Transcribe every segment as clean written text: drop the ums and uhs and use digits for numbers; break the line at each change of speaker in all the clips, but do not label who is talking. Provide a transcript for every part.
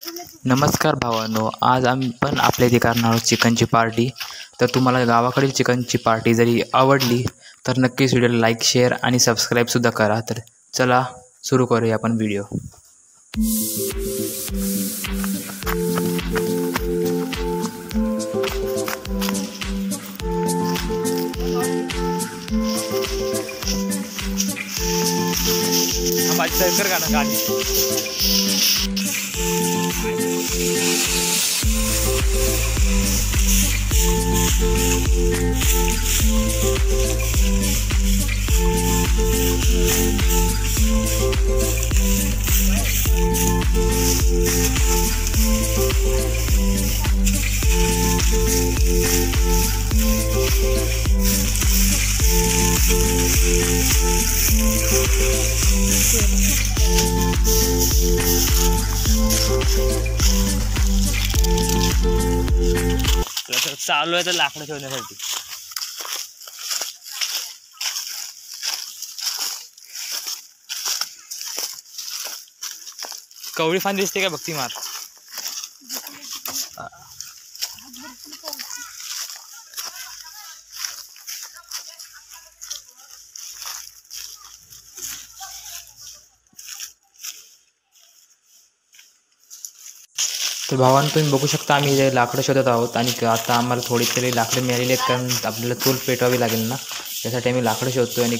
नमस्कार भावांनो, आज आम्ही पण आपल्या इथे करणार आहोत चिकनची पार्टी. तर तुम्हाला गावाकडील चिकनची पार्टी जरी आवडली तर नक्कीच व्हिडिओला लाईक, शेअर आणि सबस्क्राईबसुद्धा करा. तर चला सुरू करूया आपण व्हिडिओ. माझी सरकार का ना गाडी चालू आहे तर लाकडं ठेवण्यासाठी. कवळी फांदी दिसते का बघती मार. तर भावांनो, तुम्ही बघू शकता आम्ही लाकडं शोधत आहोत आणि आता आम्हाला थोडी तरी लाकडं मिळालेली आहेत, कारण आपल्याला चूल पेटवावी लागेल ना, त्यासाठी आम्ही लाकडं शोधतोय. आणि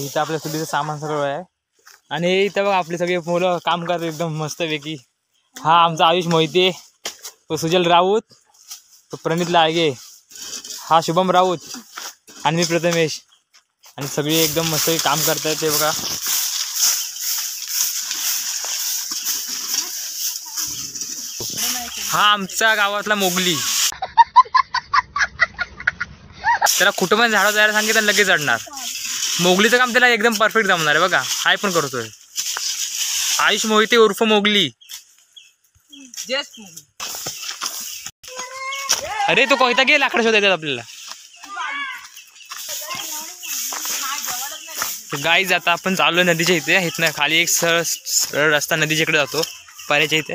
इथं आपल्या चुलीचं सामान सगळं आहे आणि इथं बघा आपली सगळी मुलं काम करतात एकदम मस्तपैकी. हा आमचा आयुष मोहिते, तो सुजल राऊत, तो प्रणित लाळगे, हा शुभम राऊत आणि मी प्रथमेश. आणि सगळे एकदम मस्त काम करतात ते बघा. हा आमच्या गावातला मोगली, त्याला कुठं पण झाडं जायला सांगितलं लगेच चढणार. मोगलीचं काम त्याला एकदम परफेक्ट जमणार आहे बघा. हाय पण करतोय आयुष मोहिते उर्फ मोगली. अरे तो कोयता घे, लाकडं शोधायचं आपल्याला. गाईज आता आपण चाललो नदीच्या इथे. इथनं खाली एक सरळ रस्ता नदीच्या इकडे जातो, पाण्याच्या इथे.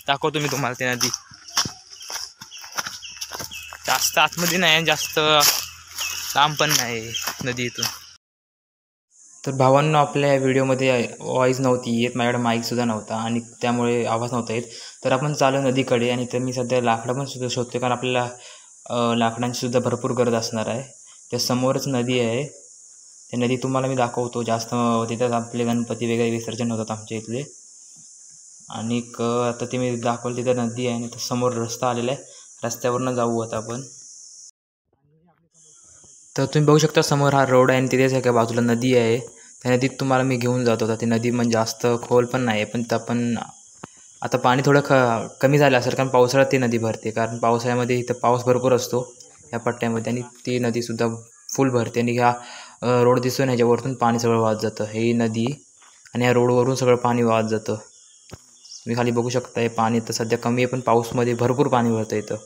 दाखवतो मी तुम्हाला ती नदी. जास्त आतमध्ये नाही, जास्त लांब पण नाही नदी इथून. तर भावांनो, आपल्या या व्हिडिओमध्ये व्हॉईस नव्हती येत, माझ्याकडे माईकसुद्धा नव्हता आणि त्यामुळे आवाज नव्हता येत. तर आपण चालू नदीकडे आणि तर मी सध्या लाकडं पण सुद्धा शोधतो, कारण आपल्याला लाकडांची सुद्धा भरपूर गरज असणार आहे. त्या समोरच नदी आहे, त्या नदी तुम्हाला मी दाखवतो. जास्त तिथंच आपले गणपती वगैरे विसर्जन होतात आमच्या इथले. आणि आता ते मी दाखवलं, तिथं नदी आहे आणि तर समोर रस्ता आलेला आहे, रस्त्यावरनं जाऊ आता आपण. तर तुम्ही बघू शकता समोर हा रोड आहे आणि तिथेच एका बाजूला नदी आहे. त्या नदीत तुम्हाला मी घेऊन जात होता. ती नदी म्हणजे जास्त खोल पण नाही आहे, पण आता पाणी थोडं कमी झालं असेल, कारण पावसाळ्यात ती नदी भरते. कारण पावसाळ्यामध्ये इथं पाऊस भरपूर असतो या पट्ट्यामध्ये आणि ती नदीसुद्धा फुल भरते. आणि ह्या रोड दिसतो ना, ह्याच्यावरतून पाणी सगळं वाहत जातं. ही नदी आणि ह्या रोडवरून सगळं पाणी वाहत जातं. तुम्ही खाली बघू शकता, हे पाणी तर सध्या कमी आहे, पण पाऊसमध्ये भरपूर पाणी भरतं इथं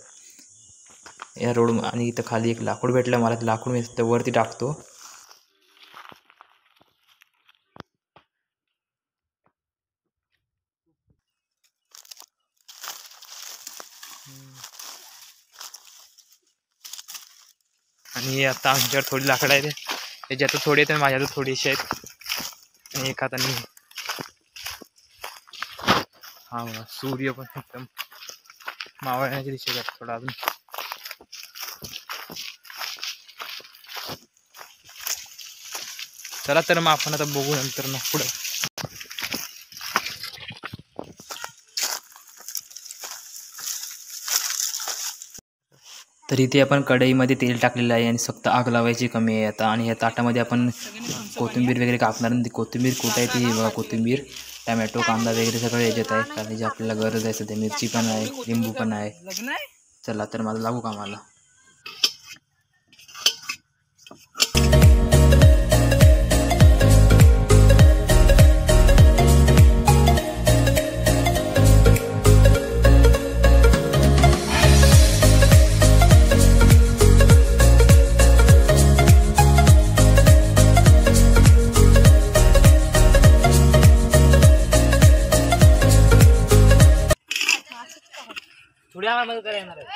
या रोड. आणि इथं खाली एक लाकूड भेटलं मला, ते लाकूड मी वरती टाकतो. आणि आता आमच्याकडे थोडी लाकडं आहेत, त्याच्यात थोडी आहेत, माझ्यात थोडीशी आहेत. आणि एक हाताने हा सूर्य पण एकदम मावळण्याच्या दिशेत आहे थोडा अजून. चला तर मग आपण आता बघू नंतर ना पुढे. तर इथे आपण कढईमध्ये तेल टाकलेलं आहे आणि फक्त आग लावायची कमी आहे आता. आणि ह्या ताटामध्ये आपण कोथिंबीर वगैरे कापणार, आणि ती कोथिंबीर कुठायची ही बघा. कोथिंबीर, टमॅटो, कांदा वगैरे सगळं याच्यात आहे, कारण जी आपल्याला गरज आहे सध्या. मिरची पण आहे, लिंबू पण आहे. चला तर माझं लागू कामाला.
आम्हाला मदत करायला येणार आहे.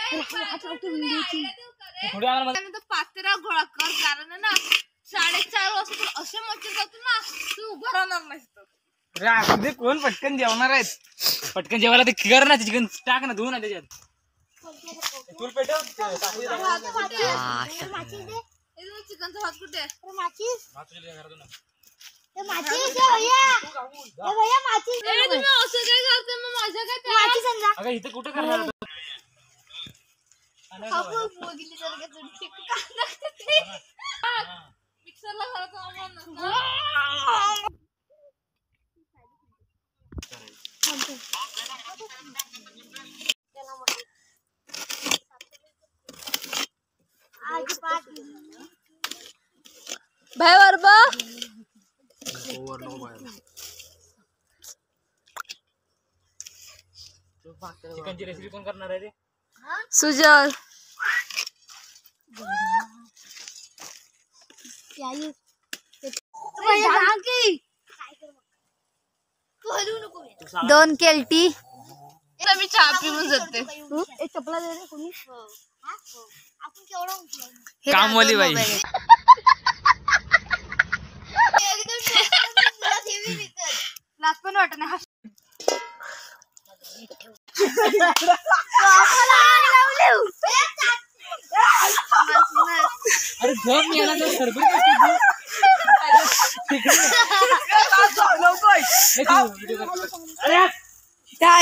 थोडी आम्हाला मदत
पातेरा गोळा कर कारण ना 4:30 वाजता असे मच्छर जातो ना तू उभं राहणार नाहीस.
राखू कोण पटकन जेवणार आहेत. पटकन जेवायला ते कर ना चिकन टाक ना धुवून ना त्याच्यात.
चिकनचा भात कुठे आहे?
तुम्ही असं काय करते मग माझ्या काय
अगं इथे कुठे करणार
मिक्सरला घालतो भाई वरबा
चिकनची रेसिपी कोण करणार आहे रे?
सुजल दोन केल्टी मी चहा पिऊन जाते.
चपला दे रे कोणी. आपण केवढा उचलू
कामवाली बाई
लाज पण वाटत नाही.
अरे झोप मी याला सरबत
एक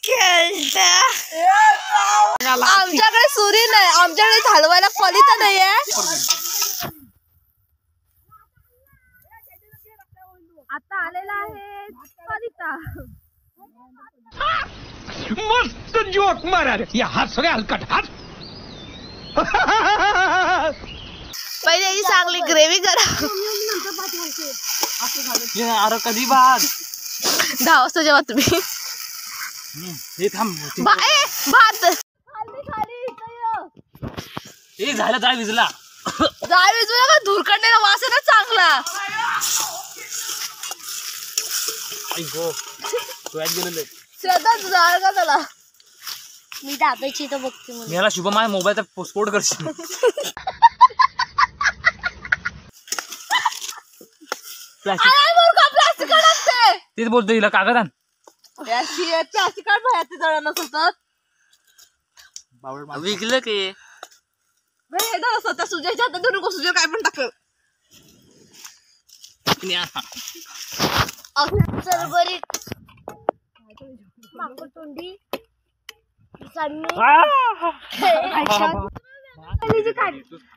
खेळता आमच्याकडे सुरी नाही, आमच्याकडे हलवायला कलिता नाहीये. आता आलेला आहे कलिता.
मस्त जोक मारा रे या हस रे हलकट हस.
पहिले याची चांगली ग्रेव्ही करा.
अरे कधी भात
10 वाजता जेव्हा तुम्ही
हे थांब
भात
हे झालं जाळ विजला
जाळ विजू नका, धुरकंडीला वास आहे ना चांगला.
गो तू आज गेलेलं
श्रद्धा जाळ का त्याला.
मी दादाची तर बघते
मी याला शुभ माझ्या मोबाईलचा स्फोट करशील.
प्लास्टिक लागते
तेच बोलतो हिला कागद आण.
प्लास्टिक काढ बाहेरचे जळ नसतात.
विकलं की
स्वतः सुजायच्या हातात धरून नको, सुजय काय पण टाकलं.
सरबरीत माकोतोंडी चटणी.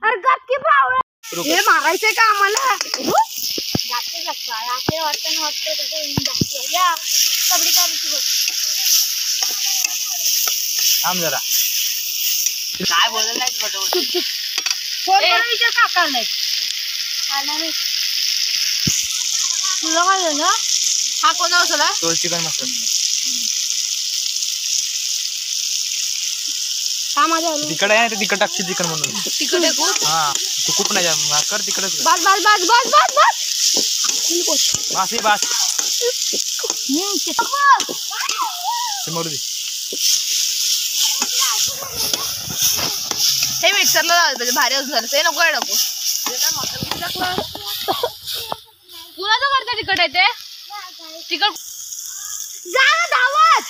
अरे गप की पावळा.
हे मागायचंय का आम्हाला.
जास्त रात्री वाटतं तसं या कबड्डी काढायची बघ.
थांब जरा काय बोलत नाही
काकाला तुला काय झालं.
हा कोणा असला
तो चिकन मसाला
हा माझ्या
तिकडे आहे ना, ते तिकड टाकशील चिकन म्हणून.
तिकट आहे खूप.
हा तू खूप नाही जा कर तिकडच
बस बस बस बस बस बस.
बास ही बास ते मरू दे.
हे मिक्सरला लावलं पाहिजे, भारी अजून झालं. ते नको आहे नको. कुणाचं करते तिकट आहे ते तिकट
जा धावत.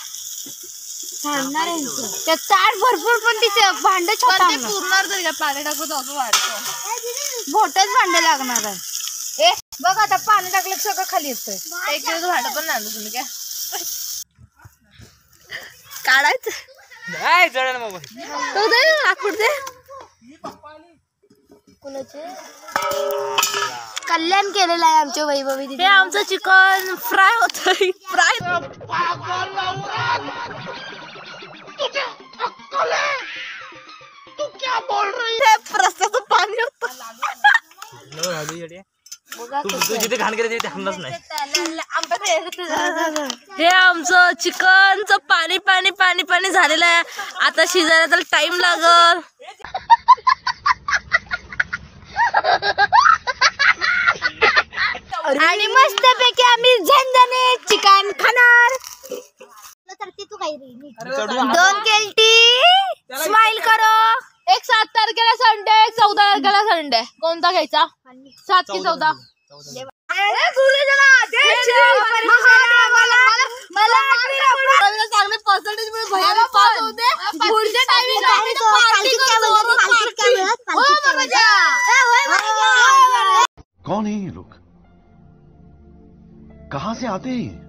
त्यात ताट भरपूर पण तिथे भांड छोटा
ते पुरणार तरी काय पाणी टाकू तर वाढतो.
मोठंच भांड लागणार आहे. ए बघ आता पाणी टाकलं की सगळं खाली येतंय.
एक दिवस भांडं पण नाही आणलं तुम्ही काय काढायचं.
नाही जळेल मोबाईल.
तो दे लाकूड दे.
कुणाचे कल्याण केलेलं आहे आमच्या वैभवी
हे आमचं चिकन फ्राय होतंय. फ्राय रस्त्याचं पाणी होतं.
तू जिथे घाण केलं तिथे थांबलाच नाही.
हे आमचं चिकनचं पाणी पाणी पाणी पाणी झालेलं आहे. आता शिजायला तर टाइम लागल.
आणि मस्तपैकी आम्ही झणझणीत चिकन खाणार.
मार्कदंड आहे, कोणता घ्यायचा? 7 की 14? चांगले पर्सेंटेज भयानक पास होते. पुढच्या टाइमिंगला
कौन है ये लोग? कहाँ से आते हैं?